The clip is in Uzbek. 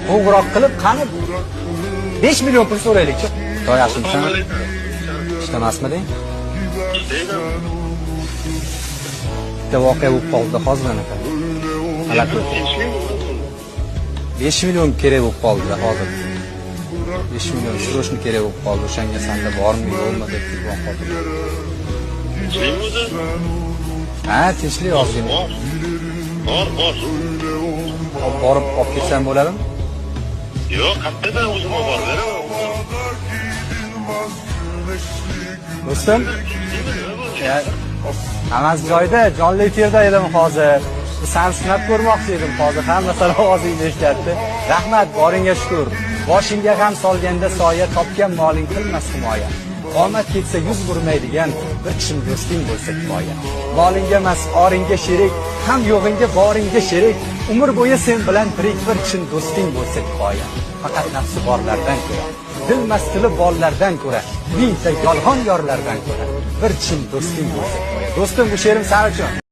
Qo'ng'iroq qilib, qani 5 million pul so'raylik-chi. To'y yaxshimisan? Ishdamasmiding? Bitta voqea bo'lib qoldi hozir anaqa. Alaqi 5 million kerak bo'lib qoldi hozir. 5 million srochni kerak bo'lib qoldi. O'shanga senda bormi, yo'qmi deb telefon qildim. Ha, tinchlik ozgina. Bor. Borib olib ketsam bo'ladimi? Yo'q, qayerdan o'zim olib beraman. Do'stim, hammasi joyida, jonli efirda edim hozir. Seni sinab ko'rmoqchi edim hozir. Hamma ovozingni eshityapti. Rahmat, boringga shukr. Boshingga ham solganda soya, topgan moling qilmas himoya. Omad ketsa yuz burmaydigan bir chin do'sting bo'lsa kifoya. Molingga emas, oringga sherik, ham yo'g'ingga boringga sherik. Umr bo'yi sen bilan tirik bir chin do'sting bo'lsa kifoya. Faqat nafsi borlardan ko'ra, dil mastili bollardan ko'ra, mingta yolg'on yorlardan ko'ra bir chin do'sting bo'lsa kifoya. Do'stim, bu she'rim sen uchun.